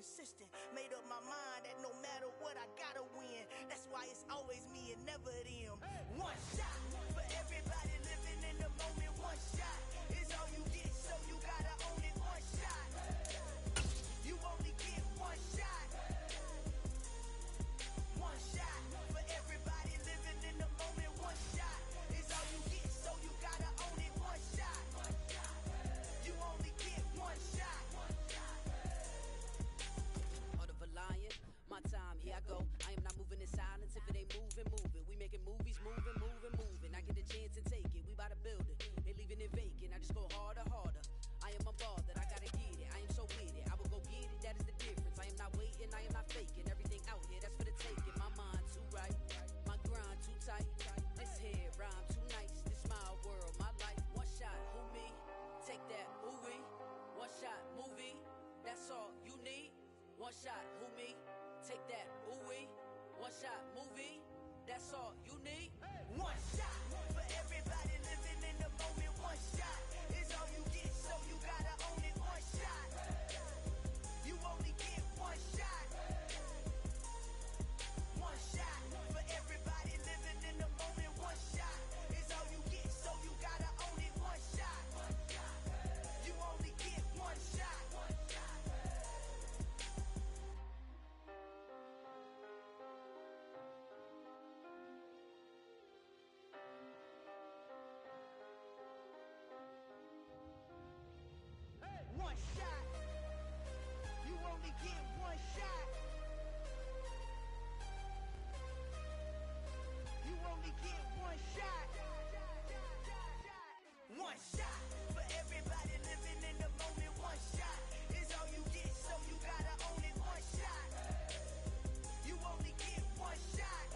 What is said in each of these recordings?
consistent. Made up my mind that no matter what, I gotta win. That's why it's always me and never them. One shot for everybody living in the moment. One shot is all you get, so you gotta own it. One shot. You only get one shot. One shot for everybody living in the moment. One shot is all you get, so you gotta own it. One shot. You only get one shot. Heart of a lion, my time, here I go. I am not moving in silence. If it ain't moving, move it. We making movies, moving, moving, moving. I get a chance and take it. We bout to build it. They leaving it vacant. I just go harder, harder. I am a ball that I gotta get it. I am so with it. I will go get it. That is the difference. I am not waiting. I am not faking. Everything out here, that's for the taking. My mind too right. My grind too tight. This head rhyme too nice. This my world, my life. One shot, who me? Take that, who we? One shot, movie. That's all you need. One shot, who me? Take that, who we? One shot, movie. That's all you need. One shot for everybody living in the moment. One shot is all you get, so you gotta own it. One shot. You only get one shot. One shot for everybody living in the moment. One shot is all you get, so you gotta own it. One shot. You only get one shot. One shot. You only get one shot. You only get one shot. One shot for everybody living in the moment. One shot is all you get, so you gotta own it. One shot. You only get one shot.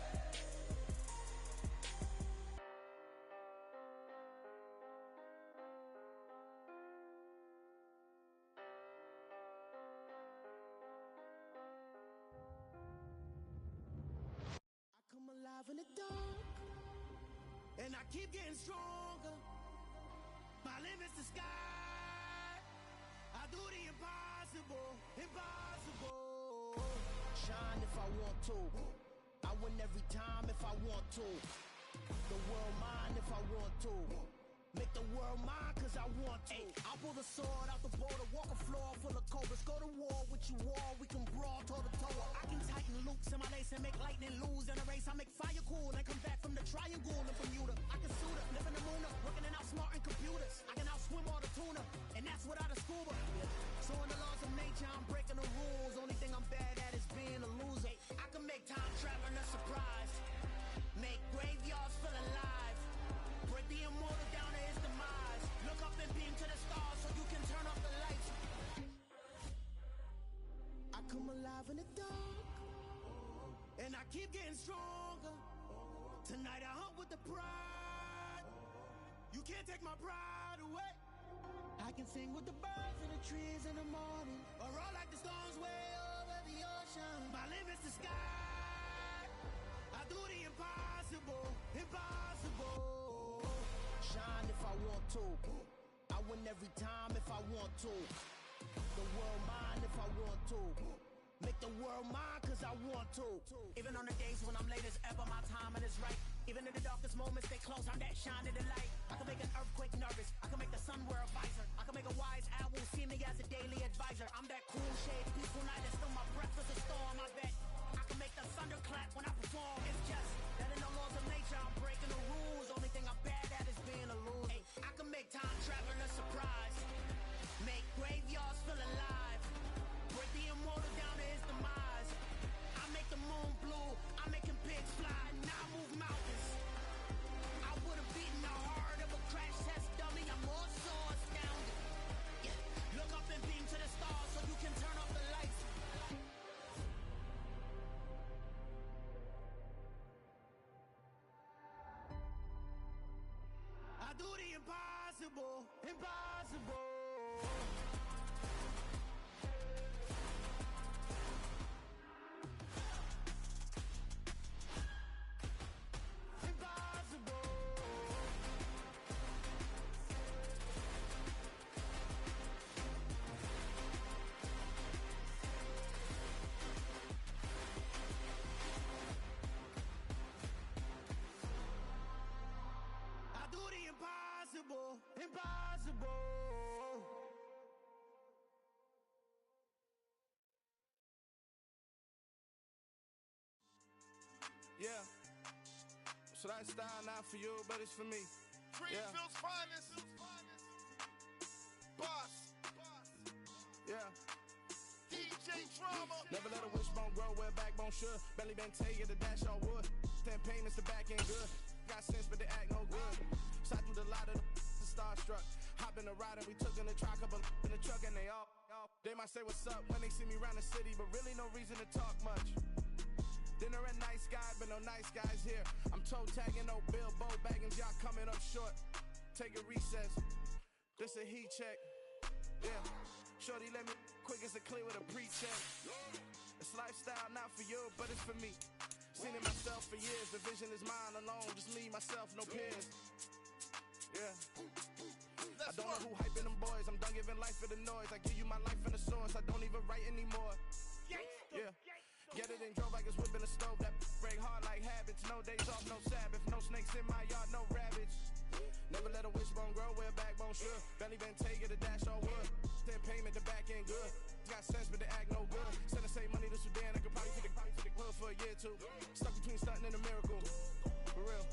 Come alive in the dark, and I keep getting stronger. My limit's the sky. I do the impossible, impossible. Shine if I want to. I win every time if I want to. The world mine if I want to. Make the world mine cause I want to. Ay, I'll pull the sword out the border, walk a floor full of cobras. Go to war with you all, we can brawl toe to toe. I can tighten loops in my lace and make lightning lose in a race. I make fire cool and come back from the triangle in Bermuda. I can suit up, live in the moon up, working and outsmarting computers. I can outswim all the tuna, and that's without a scuba. So in the laws of nature, I'm breaking the rules. Only thing I'm bad at is being a loser. I can make time traveling a surprise, make graveyards feel alive, break the immortal down to his demise. Look up and beam to the stars so you can turn off the lights. I come alive in the dark, and I keep getting stronger. Tonight I hunt with the pride. You can't take my pride away. I can sing with the birds and the trees in the morning, or roll like the storms way over the ocean. My limit's the sky. I do the impossible, impossible. Shine if I want to. I win every time if I want to. The world mine if I want to. Make the world mine cause I want to. Even on the days when I'm late as ever, my timing is right. Even in the darkest moments, stay close, I'm that shining the light. I can make an earthquake nervous, I can make the sun wear a visor. I can make a wise owl see me as a daily advisor. I'm that cool shade, peaceful night, and still my breath is a storm, I bet. I can make the thunder clap when I perform. It's just that in the laws of nature, I'm breaking the rules. Only thing I'm bad at is being a loser. Ay, I can make time traveling a surprise, make graveyards feel alive, break the immortal down to his demise. I make the moon blue, I'm making pigs fly, now I move mountains. I would've beaten the heart of a crash test dummy. I'm more so astounded. Yeah. Look up and beam to the stars so you can turn off the lights. I do the impossible, impossible. Yeah. So that style not for you, but it's for me. Greenfield's finest. Boss. Yeah. DJ Drama. Never let a wishbone grow where backbone should. Belly been taken to dash all wood. 10 payments, the back end good. Got sense, but they act no good. Shot through the lot of the starstruck. Hop in the ride and we took in the truck, couple in the truck, and they all. They might say what's up when they see me around the city, but really no reason to talk much. Dinner at nice guy, but no nice guys here. I'm toe tagging, no Bilbo Baggins, y'all coming up short. Take a recess. This a heat check. Yeah. Shorty let me quick as a clear with a pre-check. It's lifestyle not for you, but it's for me. Seen it myself for years. The vision is mine alone. Just me, myself, no peers. Yeah. I don't know who hyping them boys. I'm done giving life for the noise. I give you my life in the source. I don't even write anymore. Yeah. Get it and drove like it's whipping a stove. That break hard like habits. No days off, no Sabbath. No snakes in my yard, no rabbits. Never let a wishbone grow where backbone should. Belly been taken to dash all wood. 10 payment, the back end good. Got sense, but they act no good. Send the same money to Sudan. I could probably take the hood for a year or two. Stuck between stunting and a miracle. For real.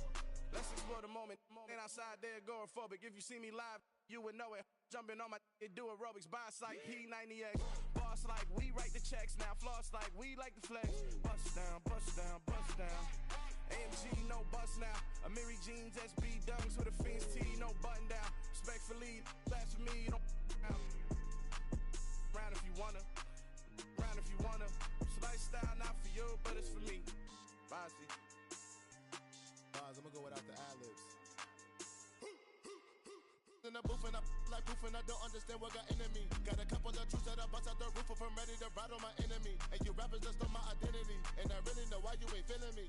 Let's explore the moment. Ain't outside there agoraphobic. If you see me live, you would know it. Jumping on my do aerobics. Boss like P90X. Boss like we write the checks now. Floss like we like the flex. Bust down, bust down, bust down. AMG, no bust now. Amiri jeans, SB dunks with a Fiends tee, no button down. Respectfully, that's for me, you don't down. Round if you wanna. Round if you wanna. It's lifestyle not for you, but it's for me. Bossy. I'm gonna go without the ad-libs. In the booth and I like proof and I don't understand what got into me. Got a couple of truths that I bust out the roof if I'm ready to ride on my enemy. And you rappers just stole my identity. And I really know why you ain't feeling me.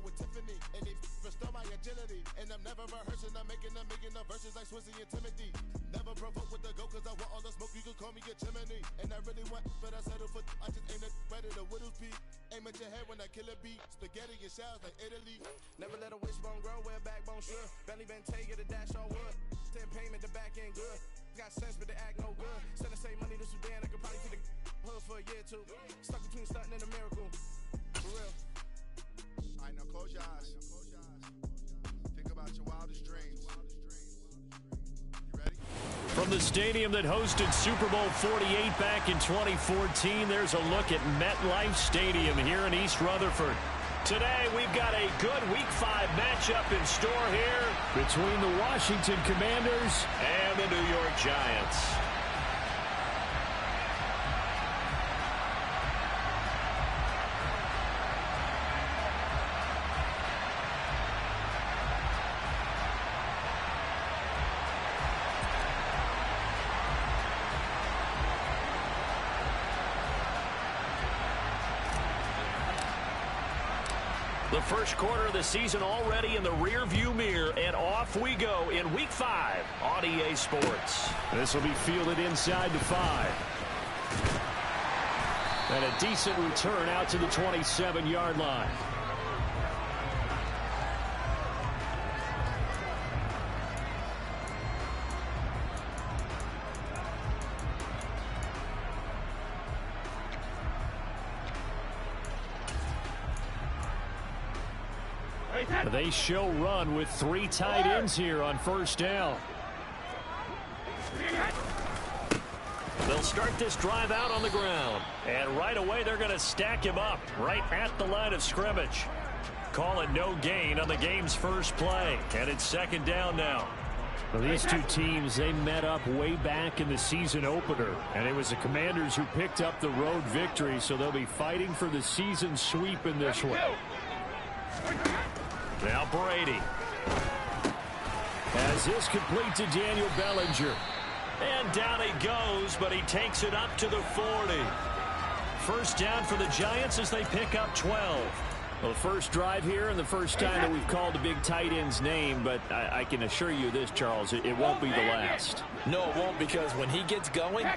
With Tiffany, and they restore my agility. And I'm never rehearsing, I'm making the verses like Swizzy and Timothy. Never provoke with the go, cause I want all the smoke, you can call me a chimney. And I really want, but I settle for, I just ain't ready to Whittles Peak. Aim at your head when I kill a beat. Spaghetti and shells like Italy. Never let a wishbone grow where backbone should. Belly been taken to dash all wood. 10 payment, the back end good. Got sense, but they act no good. Send the same money to Sudan, I could probably take the hood for a year or two. Stuck between stunting and a miracle. For real. Alright, now close your eyes. Think about your wildest dreams. You ready? From the stadium that hosted Super Bowl 48 back in 2014, there's a look at MetLife Stadium here in East Rutherford. Today, we've got a good Week 5 matchup in store here between the Washington Commanders and the New York Giants. The first quarter of the season already in the rear-view mirror, and off we go in Week 5 on EA Sports. This will be fielded inside the 5. And a decent return out to the 27-yard line. They show run with 3 tight ends here on first down. They'll start this drive out on the ground. And right away, they're going to stack him up right at the line of scrimmage. Call it no gain on the game's first play. And it's second down now. Well, these two teams, they met up way back in the season opener. And it was the Commanders who picked up the road victory, so they'll be fighting for the season sweep in this one. Now Brady has this complete to Daniel Bellinger. And down he goes, but he takes it up to the 40. First down for the Giants as they pick up 12. Well, the first drive here and the first time that we've called a big tight end's name, but I can assure you this, Charles, it won't be the last. No, it won't, because when he gets going,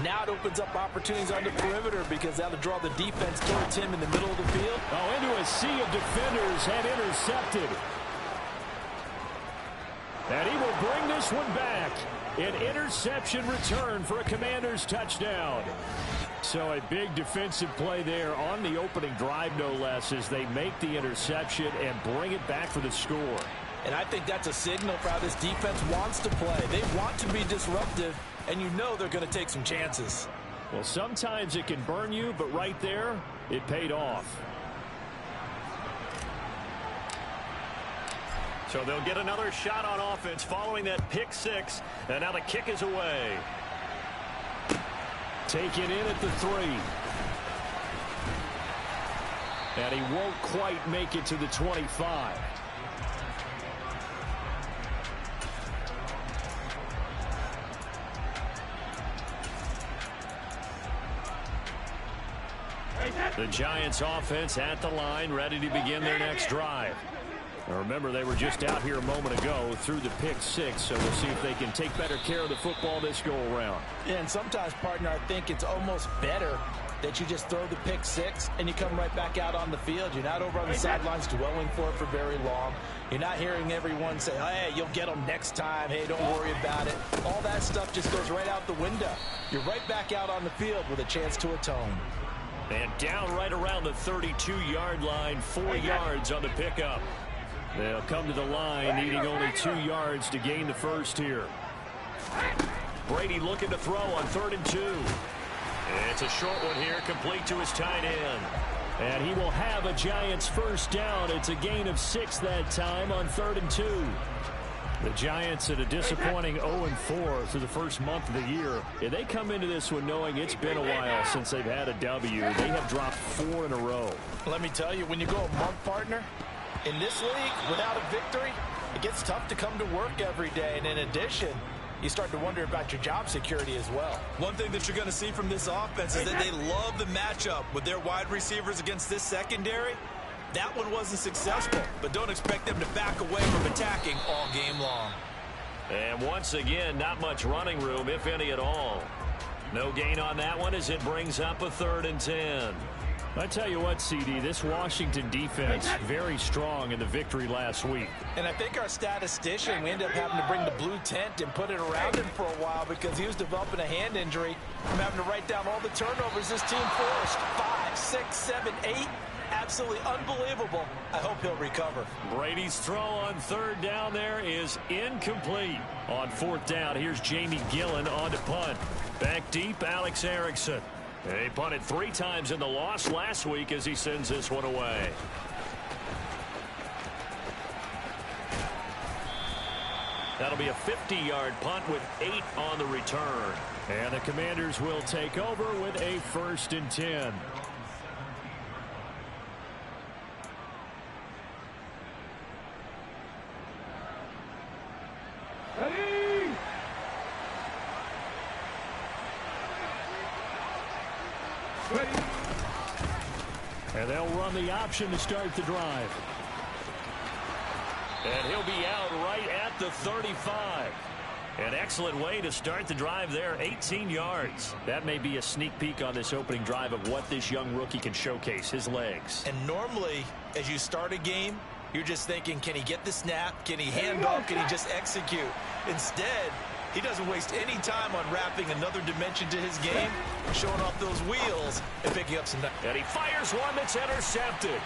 now it opens up opportunities on the perimeter because that'll draw the defense towards him in the middle of the field. Oh, into a sea of defenders and intercepted. And he will bring this one back. An interception return for a Commanders touchdown. So a big defensive play there on the opening drive, no less, as they make the interception and bring it back for the score. And I think that's a signal for how this defense wants to play. They want to be disruptive, and you know they're going to take some chances. Well, sometimes it can burn you, but right there, it paid off. So they'll get another shot on offense following that pick six, and now the kick is away. Taken in at the 3. And he won't quite make it to the 25. The Giants offense at the line, ready to begin their next drive. Now remember, they were just out here a moment ago through the pick six, so we'll see if they can take better care of the football this go around. Yeah, and sometimes, partner, I think it's almost better that you just throw the pick six and you come right back out on the field. You're not over on the sidelines dwelling for it for very long. You're not hearing everyone say, hey, you'll get them next time. Hey, don't worry about it. All that stuff just goes right out the window. You're right back out on the field with a chance to atone. And down right around the 32-yard line, 4 yards on the pickup. They'll come to the line, needing only 2 yards to gain the first here. Brady looking to throw on 3rd and 2. It's a short one here, complete to his tight end. And he will have a Giants first down. It's a gain of 6 that time on 3rd and 2. The Giants at a disappointing 0-4 through the first month of the year. And they come into this one knowing it's been a while since they've had a W. They have dropped 4 in a row. Let me tell you, when you go a month, partner, in this league, without a victory, it gets tough to come to work every day. And in addition, you start to wonder about your job security as well. One thing that you're going to see from this offense is that they love the matchup with their wide receivers against this secondary. That one wasn't successful, but don't expect them to back away from attacking all game long. And once again, not much running room, if any at all. No gain on that one as it brings up a 3rd and 10. I tell you what, CD, this Washington defense very strong in the victory last week. And I think our statistician, we ended up having to bring the blue tent and put it around him for a while because he was developing a hand injury from having to write down all the turnovers this team forced. 5, 6, 7, 8. Absolutely unbelievable. I hope he'll recover. Brady's throw on 3rd down there is incomplete. On 4th down, here's Jamie Gillen on to punt. Back deep, Alex Erickson. He punted 3 times in the loss last week as he sends this one away. That'll be a 50-yard punt with 8 on the return. And the Commanders will take over with a 1st and 10. And they'll run the option to start the drive. And he'll be out right at the 35. An excellent way to start the drive there, 18 yards. That may be a sneak peek on this opening drive of what this young rookie can showcase, his legs. And normally, as you start a game, you're just thinking, can he get the snap? Can he hand off? Can he just execute? Instead, he doesn't waste any time on wrapping another dimension to his game, showing off those wheels and picking up some... And he fires one that's intercepted.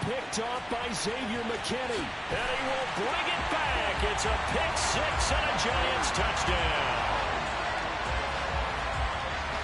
Picked off by Xavier McKinney. And he will bring it back. It's a pick six and a Giants touchdown.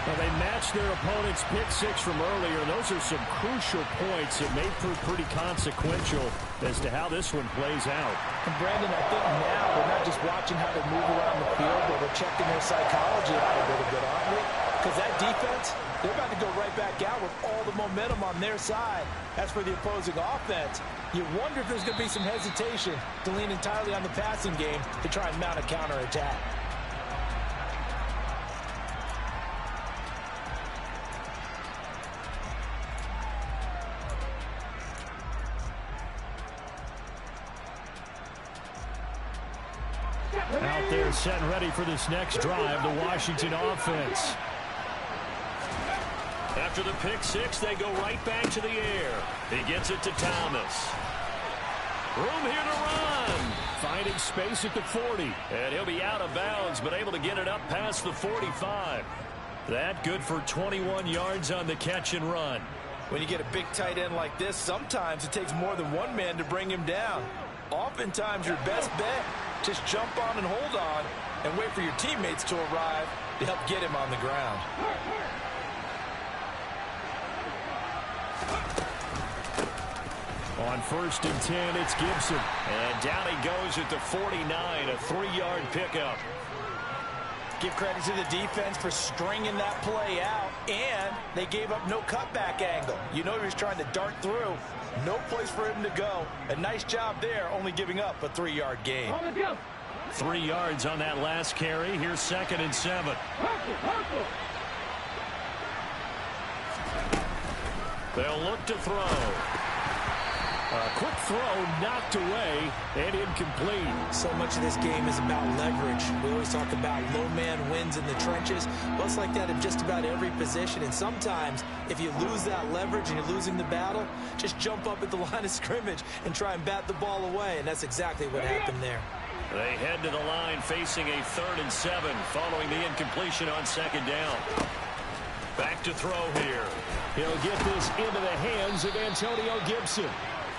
Well, they matched their opponent's pick six from earlier. Those are some crucial points that may prove pretty consequential as to how this one plays out. And Brandon, I think now we're not just watching how they move around the field, but we're checking their psychology out a little bit, aren't we? Because that defense, they're about to go right back out with all the momentum on their side. As for the opposing offense, you wonder if there's going to be some hesitation to lean entirely on the passing game to try and mount a counterattack. Out there set and ready for this next drive, the Washington offense. After the pick six, they go right back to the air. He gets it to Thomas. Room here to run. Finding space at the 40. And he'll be out of bounds, but able to get it up past the 45. That good for 21 yards on the catch and run. When you get a big tight end like this, sometimes it takes more than one man to bring him down. Oftentimes, your best bet, just jump on and hold on and wait for your teammates to arrive to help get him on the ground. On 1st and 10, it's Gibson. And down he goes at the 49, a 3-yard pickup. Give credit to the defense for stringing that play out, and they gave up no cutback angle. You know he was trying to dart through. No place for him to go. A nice job there, only giving up a 3-yard gain. 3 yards on that last carry. Here's 2nd and 7. They'll look to throw. A quick throw knocked away and incomplete. So much of this game is about leverage. We always talk about low man wins in the trenches. Well, it's like that in just about every position. And sometimes if you lose that leverage and you're losing the battle, just jump up at the line of scrimmage and try and bat the ball away. And that's exactly what happened there. They head to the line facing a 3rd and 7 following the incompletion on 2nd down. Back to throw here. He'll get this into the hands of Antonio Gibson.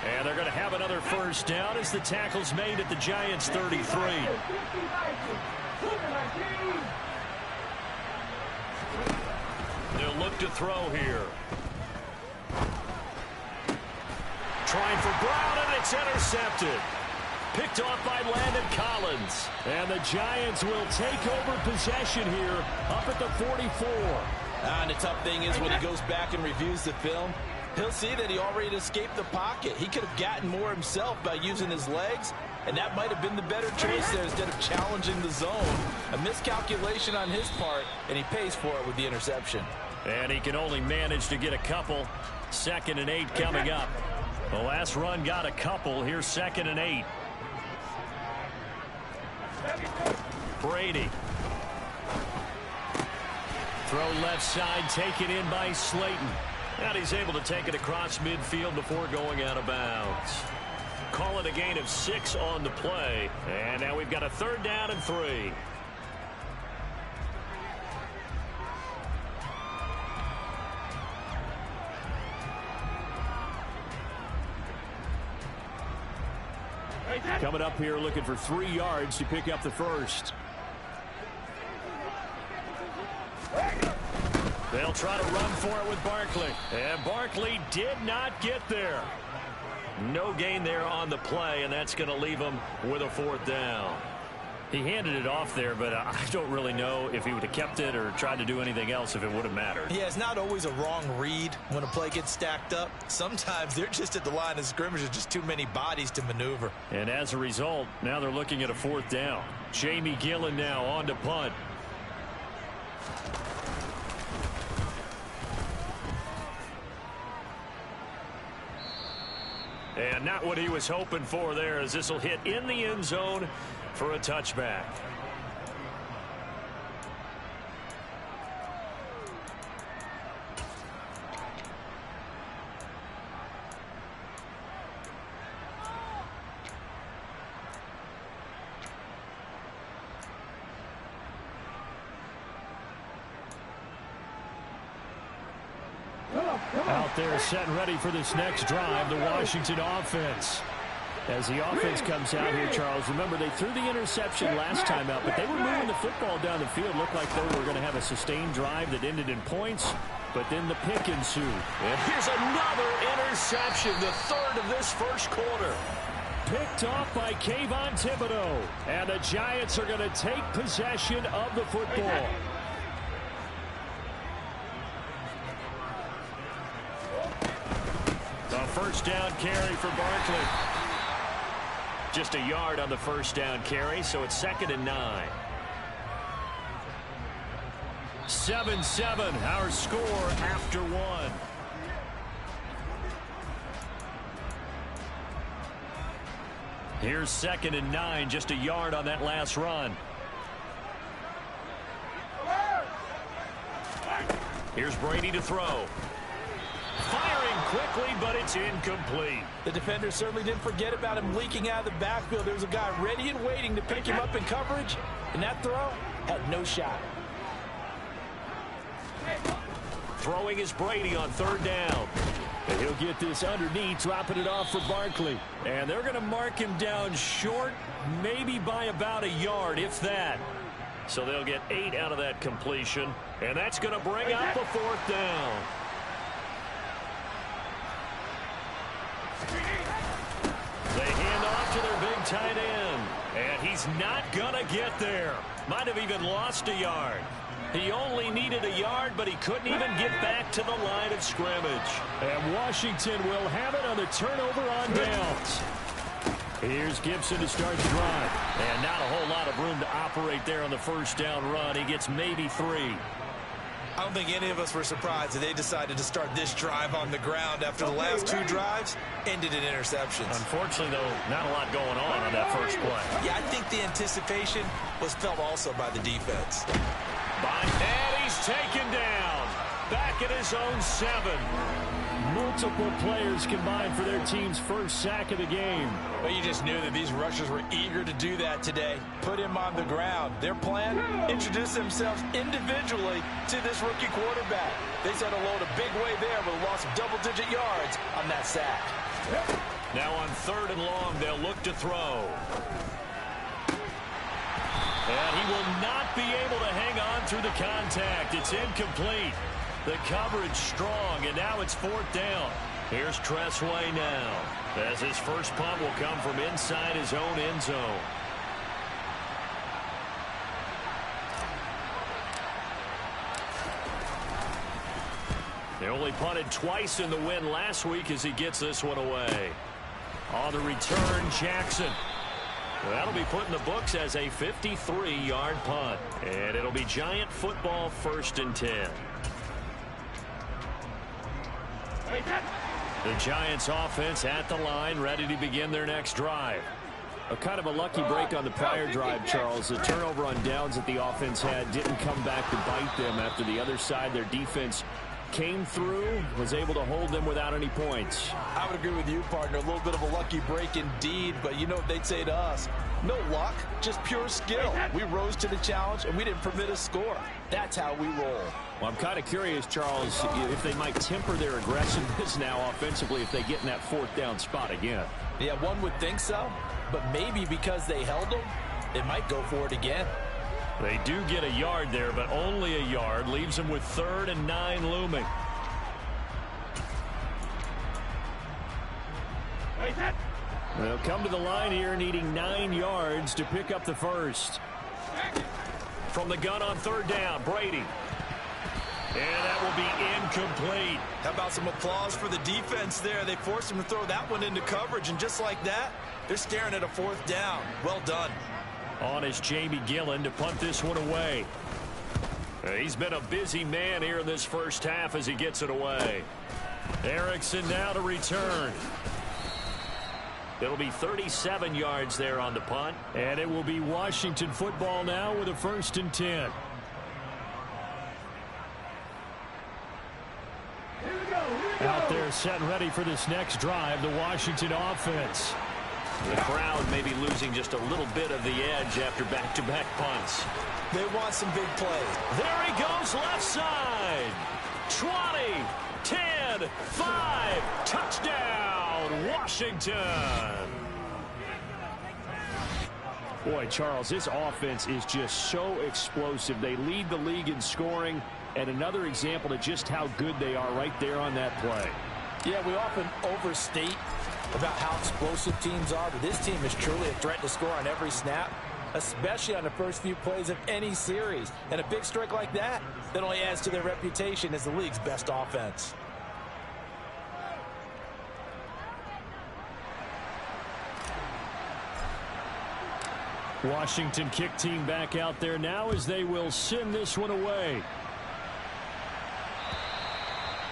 And they're going to have another 1st down as the tackle's made at the Giants' 33. They'll look to throw here. Trying for Brown, and it's intercepted. Picked off by Landon Collins. And the Giants will take over possession here up at the 44. And the tough thing is when he goes back and reviews the film, he'll see that he already escaped the pocket. He could have gotten more himself by using his legs, and that might have been the better choice there instead of challenging the zone. A miscalculation on his part, and he pays for it with the interception. And he can only manage to get a couple. 2nd and 8 coming up. The last run got a couple. Here's 2nd and 8. Brady. Throw left side, taken in by Slayton. And he's able to take it across midfield before going out of bounds. Call it a gain of 6 on the play. And now we've got a 3rd down and 3. Coming up here looking for 3 yards to pick up the 1st. They'll try to run for it with Barkley. And Barkley did not get there. No gain there on the play, and that's going to leave him with a 4th down. He handed it off there, but I don't really know if he would have kept it or tried to do anything else if it would have mattered. Yeah, it's not always a wrong read when a play gets stacked up. Sometimes they're just at the line of scrimmage. There's just too many bodies to maneuver. And as a result, now they're looking at a 4th down. Jamie Gillen now on to punt. And not what he was hoping for there, as this will hit in the end zone for a touchback. Out there set and ready for this next drive, the Washington offense. As the offense comes out here, Charles, remember they threw the interception last time out, but they were moving the football down the field. Looked like they were going to have a sustained drive that ended in points, but then the pick ensued. And here's another interception, the 3rd of this 1st quarter. Picked off by Kayvon Thibodeau, and the Giants are going to take possession of the football. A 1st down carry for Barkley. Just a yard on the 1st down carry, so it's 2nd and 9. 7-7, our score after 1. Here's 2nd and 9, just a yard on that last run. Here's Brady to throw. Firing quickly, but it's incomplete. The defender certainly didn't forget about him leaking out of the backfield. There was a guy ready and waiting to pick him up in coverage, and that throw had no shot. Throwing is Brady on 3rd down. And he'll get this underneath, dropping it off for Barkley. And they're going to mark him down short, maybe by about a yard, if that. So they'll get 8 out of that completion. And that's going to bring up a 4th down. They hand off to their big tight end. And he's not going to get there. Might have even lost a yard. He only needed a yard, but he couldn't even get back to the line of scrimmage. And Washington will have it on the turnover on downs. Here's Gibson to start the drive. And not a whole lot of room to operate there on the 1st down run. He gets maybe 3. I don't think any of us were surprised that they decided to start this drive on the ground after the last 2 drives ended in interceptions. Unfortunately, though, not a lot going on that first play. Yeah, I think the anticipation was felt also by the defense. And he's taken down. Back at his own 7. Multiple players combined for their team's first sack of the game. But you just knew that these rushers were eager to do that today. Put him on the ground. Their plan? Introduce themselves individually to this rookie quarterback. They said hello in a big way there with a loss of double-digit yards on that sack. Now on 3rd and long, they'll look to throw. And he will not be able to hang on through the contact. It's incomplete. The coverage strong, and now it's 4th down. Here's Tressway now, as his first punt will come from inside his own end zone. They only punted twice in the win last week as he gets this one away. On the return, Jackson. That'll be put in the books as a 53-yard punt. And it'll be Giant football 1st and 10. The Giants offense at the line, ready to begin their next drive. A kind of a lucky break on the prior drive, Charles. The turnover on downs that the offense had didn't come back to bite them after the other side. Their defense came through, was able to hold them without any points. I would agree with you, partner. A little bit of a lucky break indeed, but you know what they'd say to us? No luck, just pure skill. We rose to the challenge, and we didn't permit a score. That's how we roll. Well, I'm kind of curious, Charles, if they might temper their aggressiveness now offensively if they get in that 4th down spot again. Yeah, one would think so, but maybe because they held them, they might go for it again. They do get a yard there, but only a yard. Leaves them with 3rd and 9 looming. They'll come to the line here needing 9 yards to pick up the first. From the gun on 3rd down, Brady. And that will be incomplete. How about some applause for the defense there? They forced him to throw that one into coverage, and just like that, they're staring at a 4th down. Well done. On is Jamie Gillen to punt this one away. He's been a busy man here in this first half as he gets it away. Erickson now to return. It'll be 37 yards there on the punt. And it will be Washington football now with a 1st and 10. Out there set and ready for this next drive, the Washington offense. The crowd may be losing just a little bit of the edge after back-to-back punts. They want some big plays. There he goes left side. 20, 10, 5, touchdown, Washington. Boy, Charles, this offense is just so explosive. They lead the league in scoring, and another example of just how good they are right there on that play. Yeah, we often overstate about how explosive teams are, but this team is truly a threat to score on every snap, especially on the first few plays of any series. And a big strike like that only adds to their reputation as the league's best offense. Washington kick team back out there now as they will send this one away.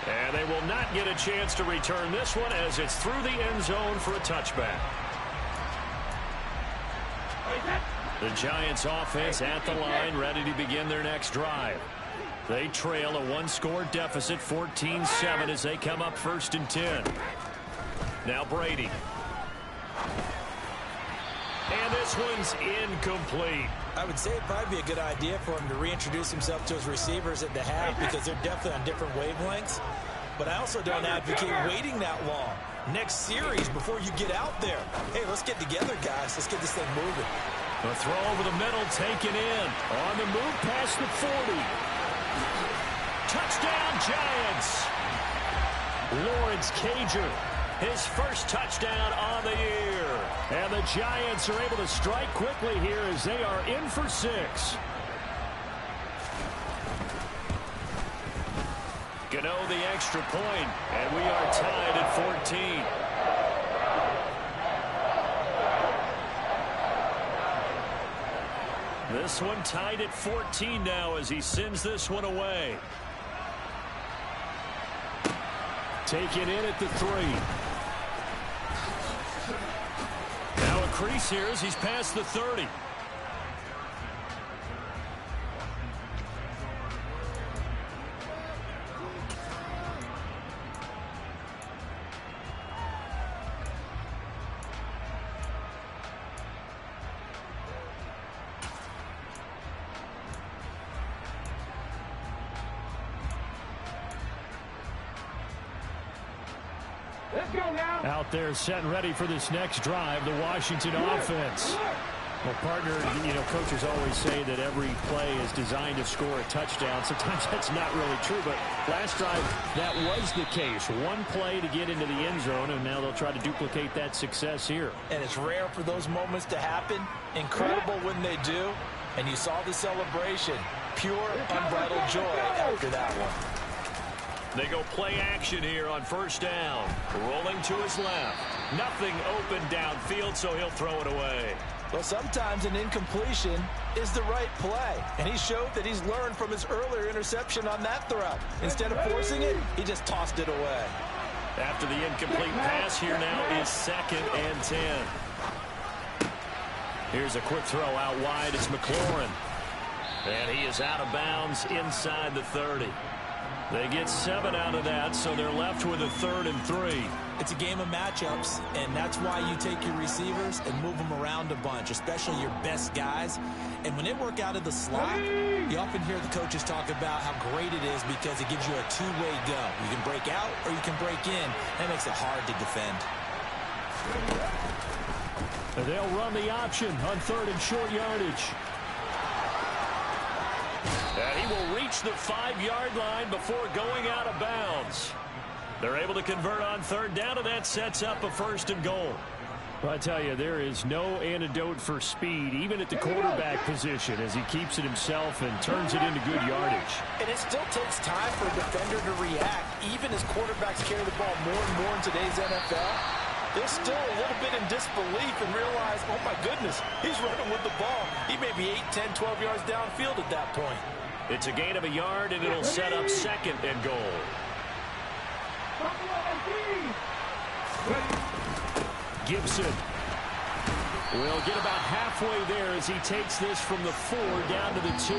And they will not get a chance to return this one as it's through the end zone for a touchback. The Giants offense at the line, ready to begin their next drive. They trail a one-score deficit, 14-7, as they come up 1st and 10. Now Brady. And this one's incomplete. I would say it'd probably be a good idea for him to reintroduce himself to his receivers at the half because they're definitely on different wavelengths. But I also don't advocate waiting that long. Next series before you get out there. Hey, let's get together, guys. Let's get this thing moving. The throw over the middle taken in. On the move past the 40. Touchdown, Giants. Lawrence Cager, his first touchdown on the year. And the Giants are able to strike quickly here as they are in for 6. Gano the extra point, and we are tied at 14. This one tied at 14 now as he sends this one away. Taken in at the 3. Now a crease here as he's past the 30. Out there set and ready for this next drive, the Washington offense. Well, partner, coaches always say that every play is designed to score a touchdown. Sometimes that's not really true, but last drive, that was the case. One play to get into the end zone, and now they'll try to duplicate that success here. And it's rare for those moments to happen. Incredible when they do. And you saw the celebration. Pure, unbridled joy after that one. They go play action here on first down. Rolling to his left. Nothing open downfield, so he'll throw it away. Well, sometimes an incompletion is the right play. And he showed that he's learned from his earlier interception on that throw. Instead of forcing it, he just tossed it away. After the incomplete pass, here now is 2nd and 10. Here's a quick throw out wide. It's McLaurin. And he is out of bounds inside the 30. They get 7 out of that, so they're left with a 3rd and 3. It's a game of matchups, and that's why you take your receivers and move them around a bunch, especially your best guys. And when they work out of the slot, you often hear the coaches talk about how great it is because it gives you a two-way go. You can break out or you can break in. That makes it hard to defend. They'll run the option on 3rd and short yardage. And he will reach the 5-yard line before going out of bounds. They're able to convert on 3rd down, and that sets up a 1st and goal. Well, I tell you, there is no antidote for speed, even at the quarterback position, as he keeps it himself and turns it into good yardage. And it still takes time for a defender to react, even as quarterbacks carry the ball more and more in today's NFL. They're still a little bit in disbelief and realize, oh, my goodness, he's running with the ball. He may be 8, 10, 12 yards downfield at that point. It's a gain of a yard, and it'll set up 2nd and goal. Gibson will get about halfway there as he takes this from the 4 down to the 2.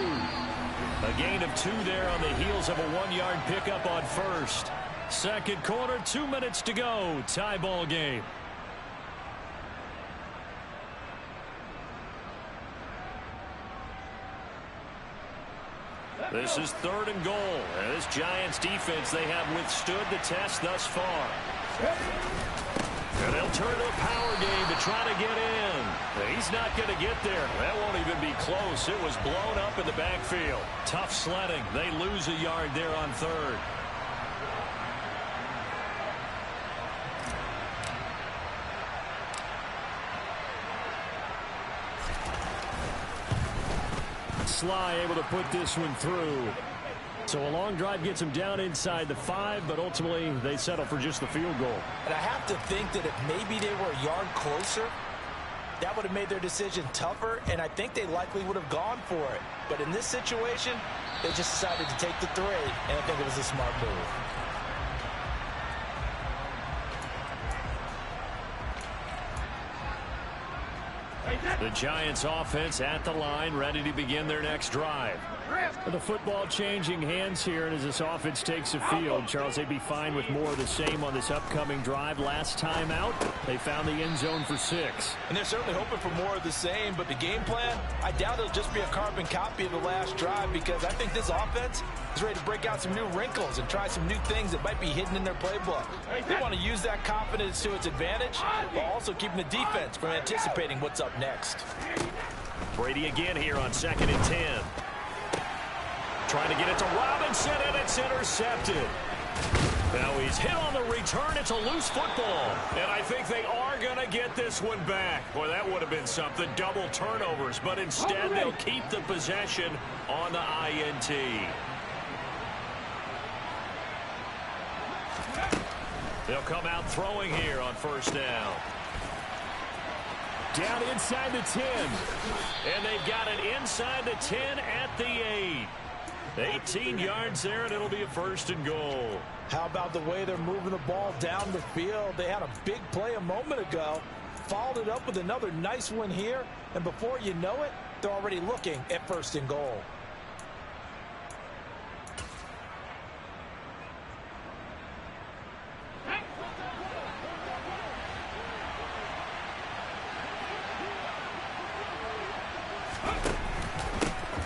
A gain of 2 there on the heels of a 1-yard pickup on 1st. 2nd quarter, 2 minutes to go. Tie ball game. This is 3rd and goal. And this Giants defense, they have withstood the test thus far. And they'll turn to a power game to try to get in. He's not going to get there. That won't even be close. It was blown up in the backfield. Tough sledding. They lose a yard there on 3rd. Sly able to put this one through. So a long drive gets them down inside the 5, but ultimately they settle for just the field goal. And I have to think that if maybe they were a yard closer, that would have made their decision tougher, and I think they likely would have gone for it. But in this situation, they just decided to take the 3, and I think it was a smart move. The Giants offense at the line, ready to begin their next drive. The football changing hands here, and as this offense takes the field, Charles, they'd be fine with more of the same on this upcoming drive. Last time out, they found the end zone for 6. And they're certainly hoping for more of the same, but the game plan, I doubt it'll just be a carbon copy of the last drive, because I think this offense is ready to break out some new wrinkles and try some new things that might be hidden in their playbook. They want to use that confidence to its advantage, while also keeping the defense from anticipating what's up next. Brady again here on 2nd and 10. Trying to get it to Robinson, and it's intercepted. Now he's hit on the return. It's a loose football. And I think they are going to get this one back. Boy, that would have been something. Double turnovers. But instead, they'll keep the possession on the INT. They'll come out throwing here on 1st down. Down inside the 10. And they've got it inside the 10 at the 8. 18 yards there, and it'll be a 1st and goal. How about the way they're moving the ball down the field? They had a big play a moment ago, followed it up with another nice one here, and before you know it, they're already looking at 1st and goal.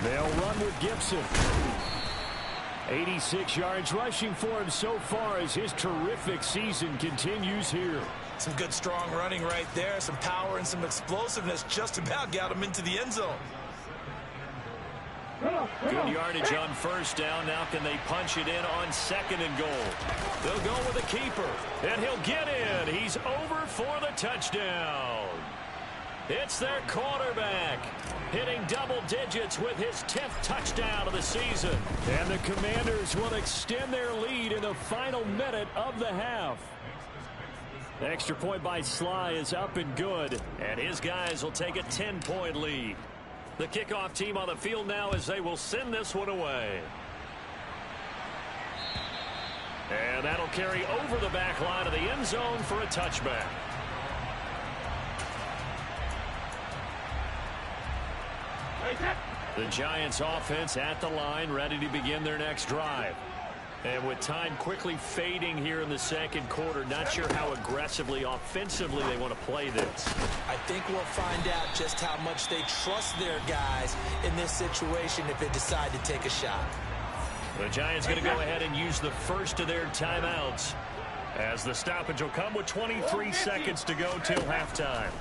They'll run with Gibson. 86 yards rushing for him so far as his terrific season continues here. Some good strong running right there, some power and some explosiveness just about got him into the end zone. Good yardage on 1st down. Now can they punch it in on 2nd and goal? They'll go with the keeper, and he'll get in. He's over for the touchdown. It's their quarterback, hitting double digits with his 10th touchdown of the season. And the Commanders will extend their lead in the final minute of the half. The extra point by Sly is up and good, and his guys will take a 10-point lead. The kickoff team on the field now as they will send this one away. And that'll carry over the back line of the end zone for a touchback. The Giants offense at the line, ready to begin their next drive. And with time quickly fading here in the 2nd quarter, not sure how aggressively, offensively they want to play this. I think we'll find out just how much they trust their guys in this situation if they decide to take a shot. The Giants going to go ahead and use the first of their timeouts, as the stoppage will come with 23 seconds to go till halftime.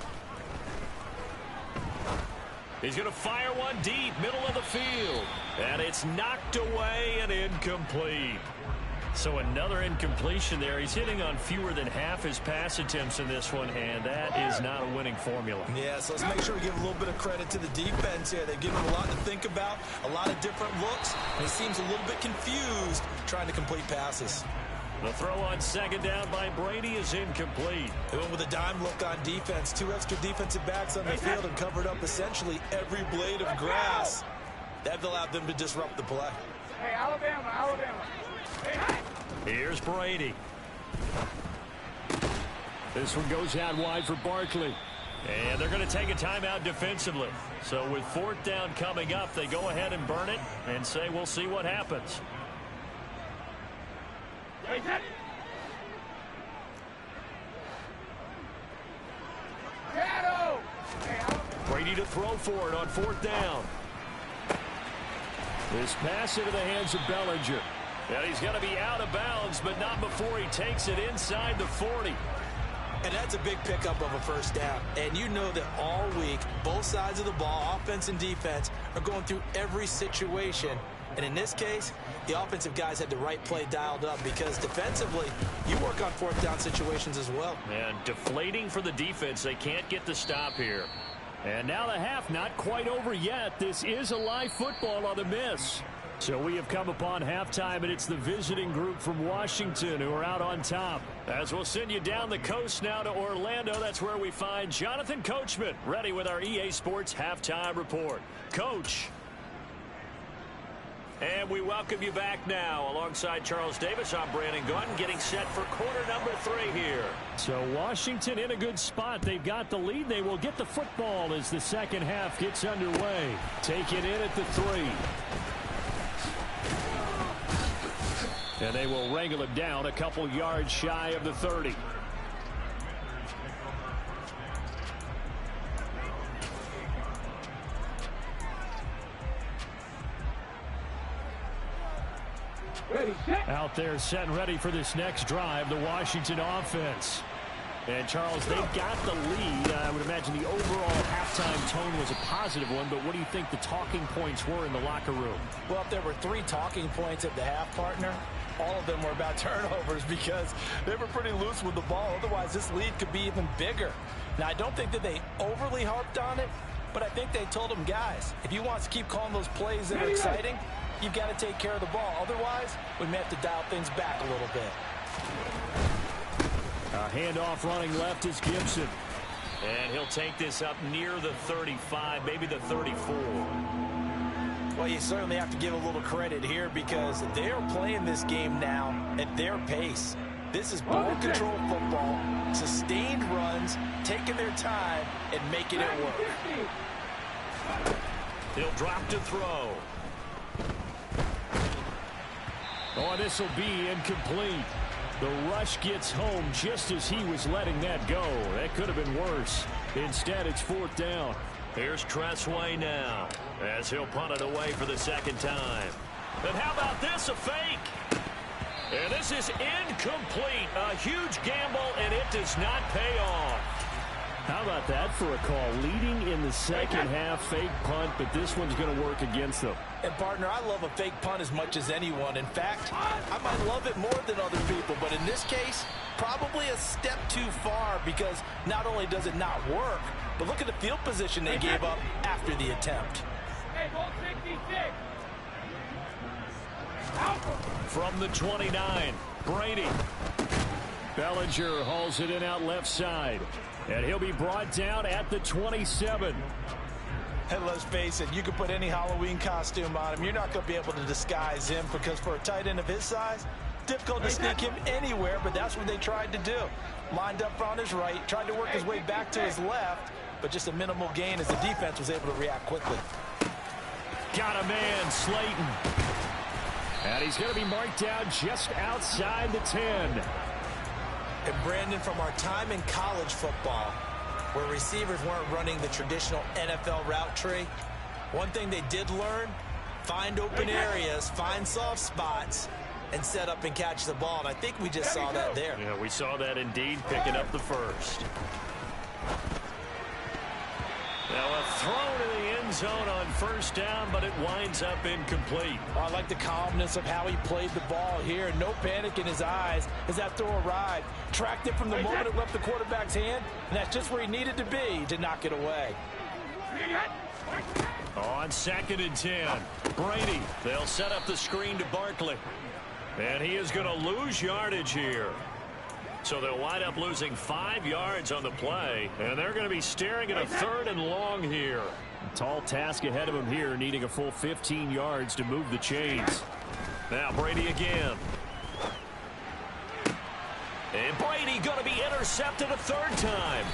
He's going to fire one deep, middle of the field. And it's knocked away and incomplete. So another incompletion there. He's hitting on fewer than half his pass attempts in this one, and that is not a winning formula. Yeah, so let's make sure we give a little bit of credit to the defense here. They've given him a lot to think about, a lot of different looks, and he seems a little bit confused trying to complete passes. The throw on 2nd down by Brady is incomplete. They went with a dime look on defense. 2 extra defensive backs on the field and covered up essentially every blade of grass. That allowed them to disrupt the play. Hey, Alabama. Hey. Here's Brady. This one goes out wide for Barkley. And they're going to take a timeout defensively. So with 4th down coming up, they go ahead and burn it and say we'll see what happens. Brady to throw for it on 4th down. This pass into the hands of Bellinger. And he's going to be out of bounds, but not before he takes it inside the 40. And that's a big pickup of a 1st down. And you know that all week, both sides of the ball, offense and defense, are going through every situation. And in this case, the offensive guys had the right play dialed up, because defensively, you work on 4th down situations as well. And deflating for the defense. They can't get the stop here. And now the half not quite over yet. This is a live football on the miss. So we have come upon halftime, and it's the visiting group from Washington who are out on top. As we'll send you down the coast now to Orlando, that's where we find Jonathan Coachman, ready with our EA Sports Halftime Report. Coach. And we welcome you back now. Alongside Charles Davis, I'm Brandon Gunn, getting set for quarter number 3 here. So Washington in a good spot. They've got the lead. They will get the football as the second half gets underway. Take it in at the 3. And they will wrangle him down a couple yards shy of the 30. Out there set and ready for this next drive, the Washington offense. And Charles, they've got the lead. I would imagine the overall halftime tone was a positive one, but what do you think the talking points were in the locker room? Well, if there were 3 talking points at the half, partner, all of them were about turnovers because they were pretty loose with the ball. Otherwise, this lead could be even bigger. Now, I don't think that they overly harped on it, but I think they told them, guys, if you want us to keep calling those plays that are exciting, you've got to take care of the ball. Otherwise, we may have to dial things back a little bit. A handoff running left is Gibson. And he'll take this up near the 35, maybe the 34. Well, you certainly have to give a little credit here because they're playing this game now at their pace. This is ball control football, sustained runs, taking their time, and making it work. He'll drop to throw. Oh, this will be incomplete. The rush gets home just as he was letting that go. That could have been worse. Instead, it's 4th down. Here's Tressway now as he'll punt it away for the second time. And how about this, a fake? And this is incomplete. A huge gamble, and it does not pay off. How about that for a call? Leading in the second half, fake punt, but this one's going to work against them. And, partner, I love a fake punt as much as anyone. In fact, I might love it more than other people, but in this case, probably a step too far because not only does it not work, but look at the field position they gave up after the attempt. From the 29, Brady. Bellinger hauls it in out left side. And he'll be brought down at the 27. And let's face it, you can put any Halloween costume on him. You're not going to be able to disguise him because for a tight end of his size, difficult to sneak him anywhere, but that's what they tried to do. Lined up on his right, tried to work his way back to his left, but just a minimal gain as the defense was able to react quickly. Got a man, Slayton. And he's going to be marked down just outside the 10. And Brandon, from our time in college football, where receivers weren't running the traditional NFL route tree, one thing they did learn, find open areas, find soft spots, and set up and catch the ball. And I think we just saw that there. Yeah, we saw that indeed, picking up the first. Now a throw to the end zone on 1st down, but it winds up incomplete. Oh, I like the calmness of how he played the ball here. No panic in his eyes as that throw arrived. Tracked it from the moment it left the quarterback's hand, and that's just where he needed to be to knock it away. On 2nd and 10, Brady. They'll set up the screen to Barkley. And he is going to lose yardage here. So they'll wind up losing 5 yards on the play, and they're going to be staring at a 3rd and long here. Tall task ahead of him here, needing a full 15 yards to move the chains. Now Brady again. And Brady going to be intercepted a 3rd time.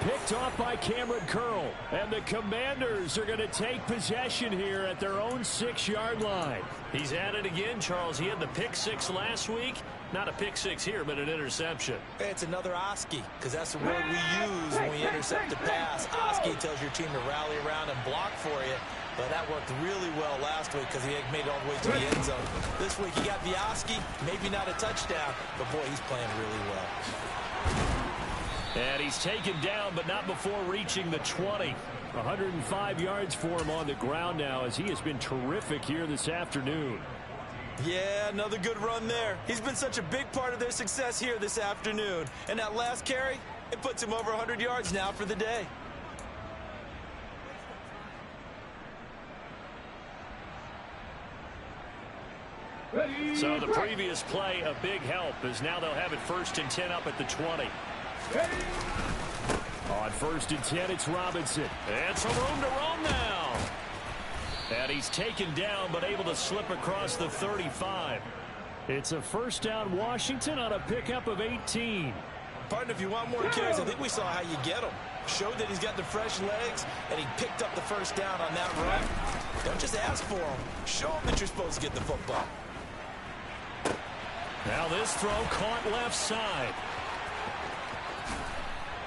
Picked off by Cameron Curl. And the Commanders are going to take possession here at their own 6-yard line. He's at it again, Charles. He had the pick 6 last week. Not a pick 6 here, but an interception. It's another Oski, because that's the word we use when we intercept a pass. Oski tells your team to rally around and block for you. But that worked really well last week because he made it all the way to the end zone. This week he got the Oski, maybe not a touchdown, but boy, he's playing really well. And he's taken down, but not before reaching the 20. 105 yards for him on the ground now as he has been terrific here this afternoon. Yeah, another good run there. He's been such a big part of their success here this afternoon. And that last carry, it puts him over 100 yards now for the day. So the previous play, a big help, as now they'll have it 1st and 10 up at the 20. On 1st and 10, it's Robinson. And some room to roam now. And he's taken down, but able to slip across the 35. It's a first down Washington on a pickup of 18. Partner, if you want more carries, I think we saw how you get him. Showed that he's got the fresh legs, and he picked up the first down on that run. Don't just ask for him. Show him that you're supposed to get the football. Now this throw caught left side.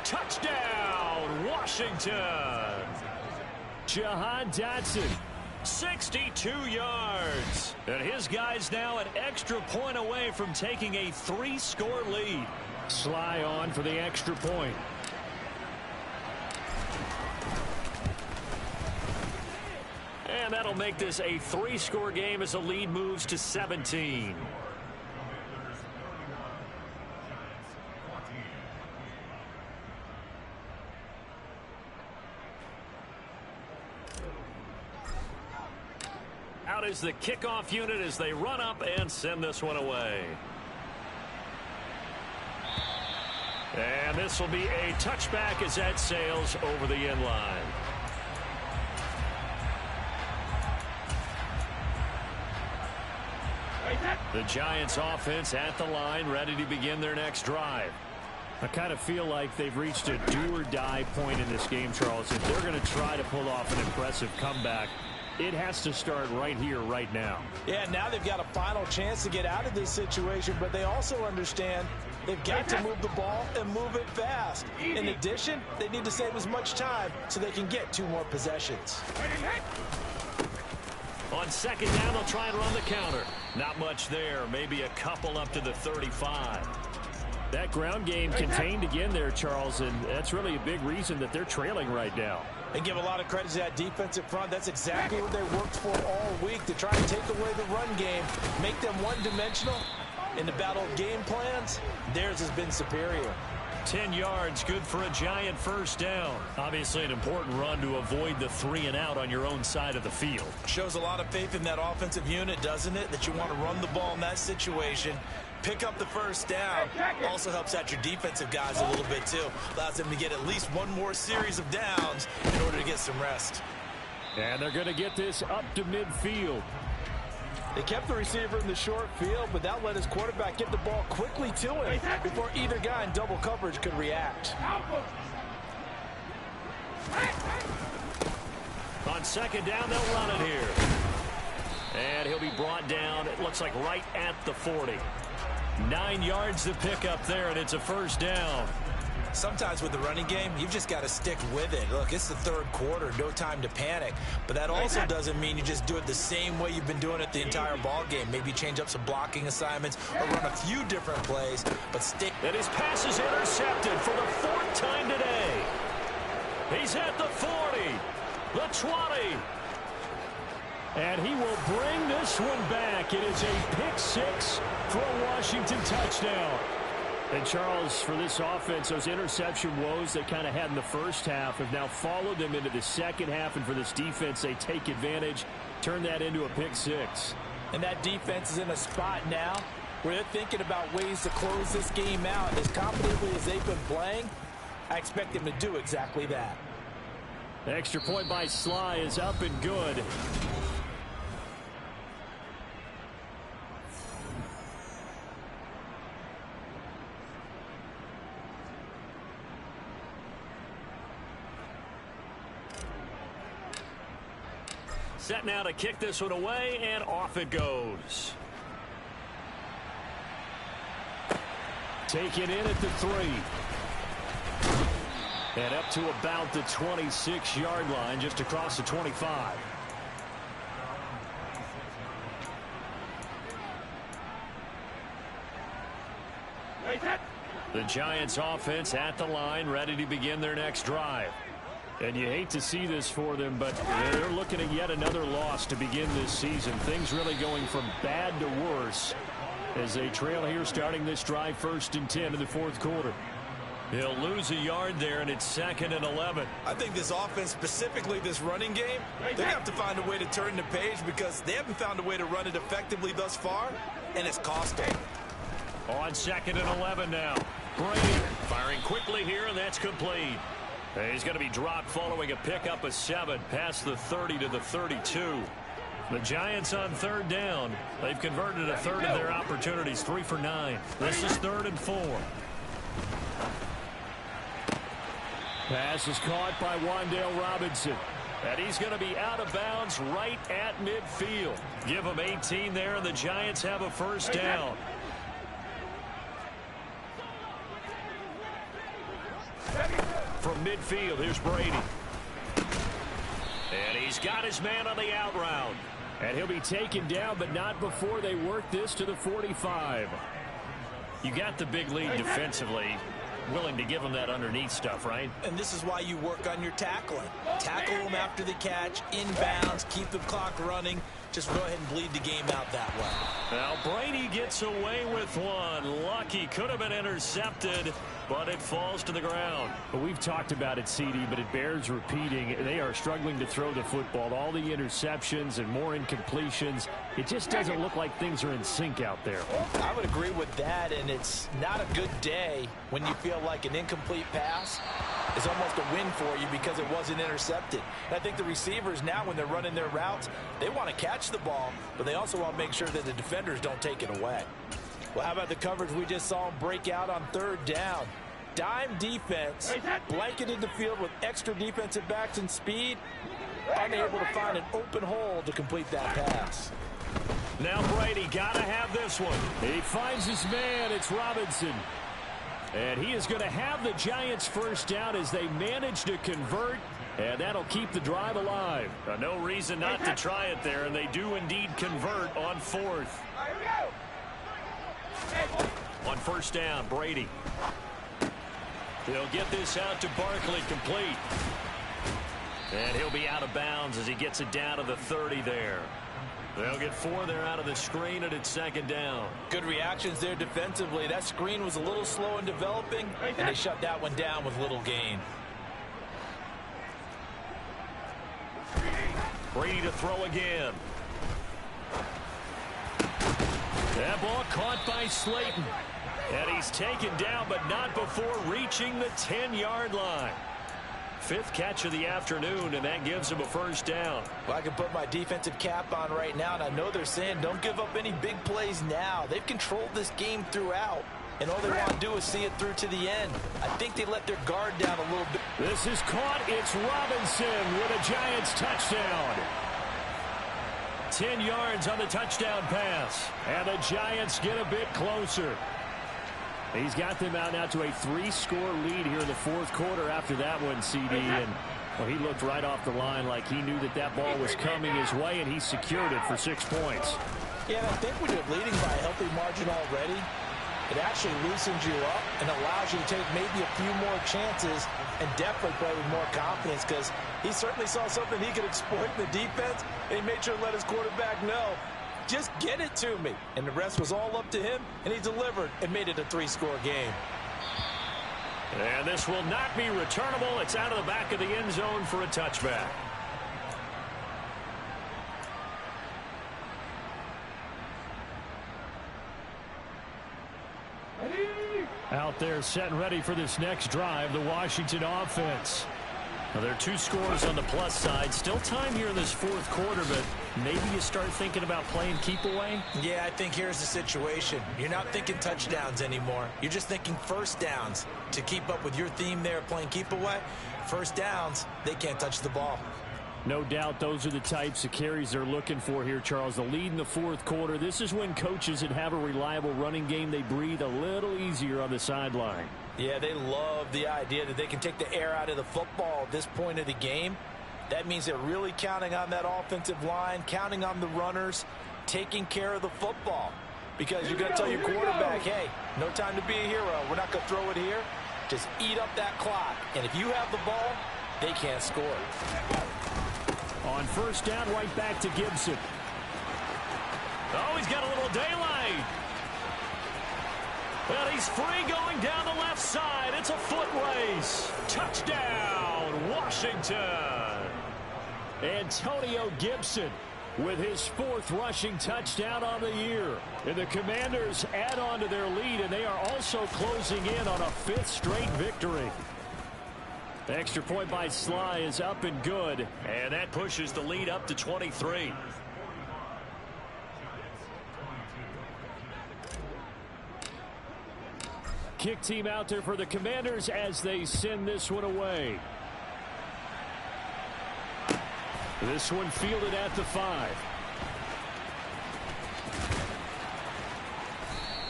Touchdown, Washington. Jahan Dotson, 62 yards. And his guys now an extra point away from taking a 3-score lead. Sly on for the extra point. And that'll make this a 3-score game as the lead moves to 17. Out is the kickoff unit as they run up and send this one away. And this will be a touchback as that sails over the end line. The Giants offense at the line, ready to begin their next drive. I kind of feel like they've reached a do-or-die point in this game, Charles. If they're going to try to pull off an impressive comeback, it has to start right here, right now. Yeah, now they've got a final chance to get out of this situation, but they also understand they've got to move the ball and move it fast. In addition, they need to save as much time so they can get 2 more possessions. On second down, they'll try and run the counter. Not much there. Maybe a couple up to the 35. That ground game contained again there, Charles, and that's really a big reason that they're trailing right now. They give a lot of credit to that defensive front. That's exactly what they worked for all week, to try and take away the run game, make them one-dimensional. In the battle of game plans, theirs has been superior. 10 yards, good for a Giant first down. Obviously an important run to avoid the 3-and-out on your own side of the field. Shows a lot of faith in that offensive unit, doesn't it? That you want to run the ball in that situation. Pick up the first down. Also helps out your defensive guys a little bit, too. Allows them to get at least one more series of downs in order to get some rest. And they're going to get this up to midfield. They kept the receiver in the short field, but that let his quarterback get the ball quickly to him before either guy in double coverage could react. On second down, they'll run it here. And he'll be brought down, it looks like right at the 40. 9 yards to pick up there, and it's a first down. Sometimes with the running game, you've just got to stick with it. Look, it's the third quarter, no time to panic. But that also doesn't mean you just do it the same way you've been doing it the entire ball game. Maybe change up some blocking assignments or run a few different plays, but stick. And his pass is intercepted for the 4th time today. He's at the 40, the 20. And he will bring this one back. It is a pick 6 for a Washington touchdown. And, Charles, for this offense, those interception woes they kind of had in the first half have now followed them into the second half. And for this defense, they take advantage, turn that into a pick 6. And that defense is in a spot now where they're thinking about ways to close this game out. As confidently as they've been playing, I expect them to do exactly that. The extra point by Sly is up and good. Set now to kick this one away, and off it goes. Taken in at the 3. And up to about the 26-yard line, just across the 25. The Giants offense at the line, ready to begin their next drive. And you hate to see this for them, but they're looking at yet another loss to begin this season. Things really going from bad to worse as they trail here starting this drive 1st and 10 in the 4th quarter. He'll lose a yard there, and it's 2nd and 11. I think this offense, specifically this running game, they're going to have to find a way to turn the page because they haven't found a way to run it effectively thus far, and it's costing. On 2nd and 11 now. Brady firing quickly here, and that's complete. He's going to be dropped following a pickup of 7 past the 30 to the 32. The Giants on third down. They've converted a third of their opportunities, 3 for 9. This is 3rd and 4. Pass is caught by Wan'Dale Robinson. And he's going to be out of bounds right at midfield. Give him 18 there, and the Giants have a first down. From midfield, here's Brady. And he's got his man on the out route. And he'll be taken down, but not before they work this to the 45. You got the big lead defensively. Willing to give him that underneath stuff, right? And this is why you work on your tackling. Tackle them after the catch, inbounds, keep the clock running. Just go ahead and bleed the game out that way. Now Brady gets away with one. Lucky, could have been intercepted, but it falls to the ground. Well, we've talked about it, CD, but it bears repeating. They are struggling to throw the football. All the interceptions and more incompletions. It just doesn't look like things are in sync out there. I would agree with that, and it's not a good day when you feel like an incomplete pass is almost a win for you because it wasn't intercepted. And I think the receivers now, when they're running their routes, they want to catch the ball, but they also want to make sure that the defenders don't take it away. Well, how about the coverage we just saw him break out on third down? Dime defense, blanketed the field with extra defensive backs and speed, unable to find an open hole to complete that pass. Now Brady got to have this one. He finds his man. It's Robinson. And he is going to have the Giants first down as they manage to convert, and that'll keep the drive alive. No reason not to try it there, and they do indeed convert on 4th. On first down, Brady. They'll get this out to Barkley, complete. And he'll be out of bounds as he gets it down to the 30 there. They'll get 4 there out of the screen, and it's 2nd down. Good reactions there defensively. That screen was a little slow in developing, and they shut that one down with little gain. Brady to throw again. That ball caught by Slayton. And he's taken down, but not before reaching the 10-yard line. 5th catch of the afternoon, and that gives him a first down. Well, I can put my defensive cap on right now, and I know they're saying don't give up any big plays now. They've controlled this game throughout, and all they want to do is see it through to the end. I think they let their guard down a little bit. This is caught. It's Robinson with a Giants touchdown. 10 yards on the touchdown pass, and the Giants get a bit closer. He's got them out now to a 3-score lead here in the 4th quarter after that one, CD. And well, he looked right off the line like he knew that that ball was coming his way, and he secured it for 6 points. Yeah, and I think when you're leading by a healthy margin already, it actually loosens you up and allows you to take maybe a few more chances and definitely play with more confidence, because he certainly saw something he could exploit in the defense, and he made sure to let his quarterback know, just get it to me. And the rest was all up to him, and he delivered and made it a 3-score game. And this will not be returnable. It's out of the back of the end zone for a touchback. Out there set and ready for this next drive, the Washington offense. Well, there are 2 scores on the plus side. Still time here in this 4th quarter, but maybe you start thinking about playing keep away? Yeah, I think here's the situation. You're not thinking touchdowns anymore. You're just thinking first downs. To keep up with your theme there, playing keep away, first downs, they can't touch the ball. No doubt those are the types of carries they're looking for here, Charles. The lead in the 4th quarter. This is when coaches that have a reliable running game, they breathe a little easier on the sideline. Yeah, they love the idea that they can take the air out of the football at this point of the game. That means they're really counting on that offensive line, counting on the runners, taking care of the football. Because you're going to tell your quarterback, hey, no time to be a hero. We're not going to throw it here. Just eat up that clock. And if you have the ball, they can't score. On first down, right back to Gibson. Oh, he's got a little daylight. Well, he's free going down the left side. It's a foot race. Touchdown, Washington. Antonio Gibson with his 4th rushing touchdown on the year. And the Commanders add on to their lead, and they are also closing in on a 5th straight victory. The extra point by Sly is up and good. And that pushes the lead up to 23. Kick team out there for the Commanders as they send this one away. This one fielded at the 5.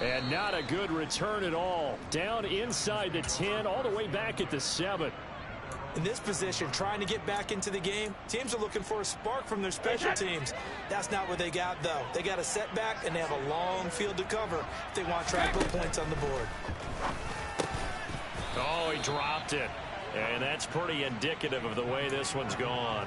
And not a good return at all. Down inside the 10, all the way back at the 7. In this position, trying to get back into the game, teams are looking for a spark from their special teams. That's not what they got, though. They got a setback, and they have a long field to cover if they want to try to put points on the board. Oh, he dropped it. And that's pretty indicative of the way this one's gone.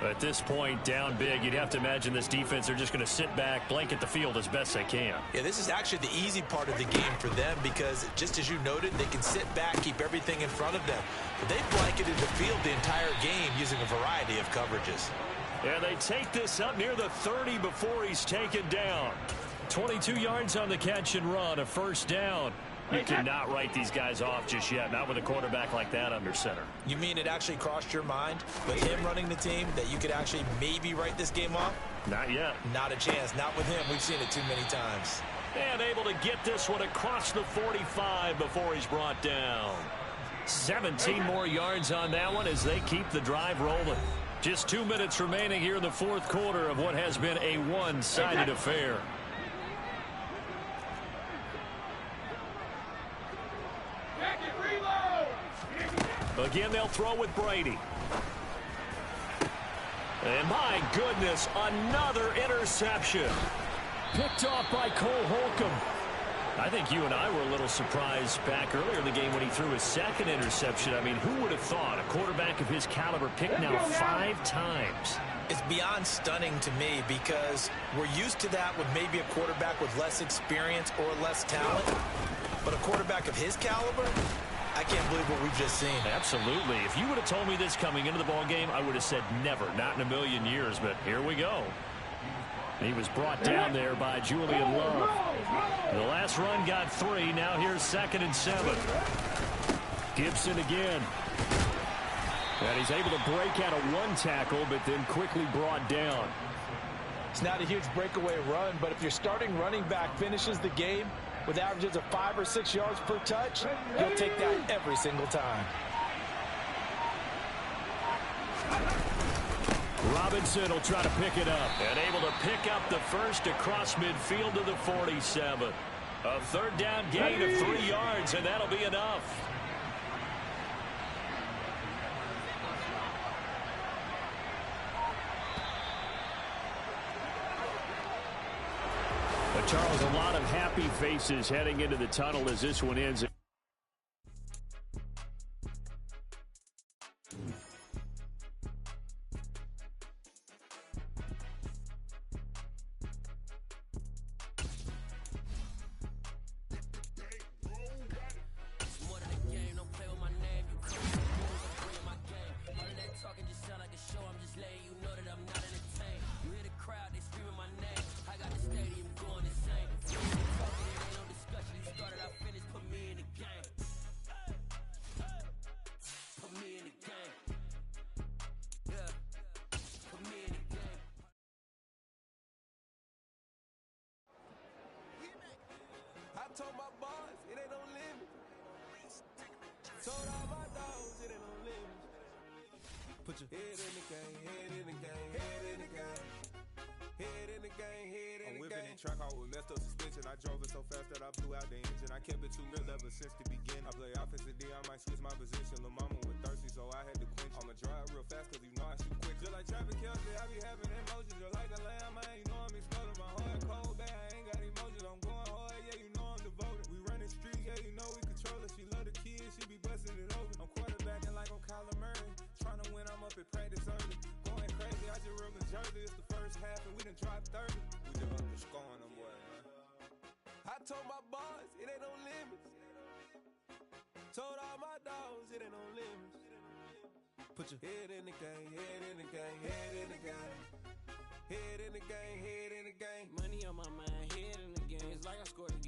At this point, down big, you'd have to imagine this defense are just going to sit back, blanket the field as best they can. Yeah, this is actually the easy part of the game for them because, just as you noted, they can sit back, keep everything in front of them. But they've blanketed the field the entire game using a variety of coverages. And they take this up near the 30 before he's taken down. 22 yards on the catch and run, a first down. You cannot write these guys off just yet, not with a quarterback like that under center. You mean it actually crossed your mind with him running the team that you could actually maybe write this game off? Not yet. Not a chance. Not with him. We've seen it too many times. And able to get this one across the 45 before he's brought down. 17 more yards on that one as they keep the drive rolling. Just 2 minutes remaining here in the fourth quarter of what has been a one-sided affair. Again, they'll throw with Brady. And my goodness, another interception. Picked off by Cole Holcomb. I think you and I were a little surprised back earlier in the game when he threw his second interception. I mean, who would have thought a quarterback of his caliber picked now 5 times? It's beyond stunning to me because we're used to that with maybe a quarterback with less experience or less talent. But a quarterback of his caliber, I can't believe what we've just seen. Absolutely. If you would have told me this coming into the ball game, I would have said never, not in a million years. But here we go. He was brought down there by Julian Love. The last run got 3. Now here's 2nd and 7. Gibson again. And he's able to break out of 1 tackle, but then quickly brought down. It's not a huge breakaway run, but if your starting running back finishes the game with averages of 5 or 6 yards per touch, you'll take that every single time. Robinson will try to pick it up. And able to pick up the first across midfield to the 47. A 3rd down gain of 3 yards, and that'll be enough. But Charles, a lot of happy faces heading into the tunnel as this one ends. Told my boss, it ain't no limit. Told all my dogs, it ain't no limit. Put your head in the game, head in the game, head in the game. Head in the game, head in the game. I'm whipping in track, I was messed up suspension. I drove it so fast that I blew out the engine. I kept it too real ever since the beginning. I play offensive D, I might switch my position. Lil' mama was thirsty, so I had to quench. I'ma drive real fast, cause you know I shoot quick. Just like Travis Kelce, I be having emotions. Just like a lamb, man, you know I'm exploding. My heart cold, bad, I ain't got emotions. I'm going hard, yeah, you know I'm devoted. We running streets, yeah, you know we control it. She love the kids, she be busting it open. I'm quarterbacking like I'm Kyler Murray. Trying to win, I'm up at practice early. Going crazy, I just rode the jersey. It's the first half and we done dropped 30. We just up to scoring them, boy, man. I told my boys, it ain't no limits. Told all my dogs, it ain't no limits. Put your head in the game, head in the game, head in the game. Head in the game, head in the game. Money on my mind, head in the game. It's like I scored a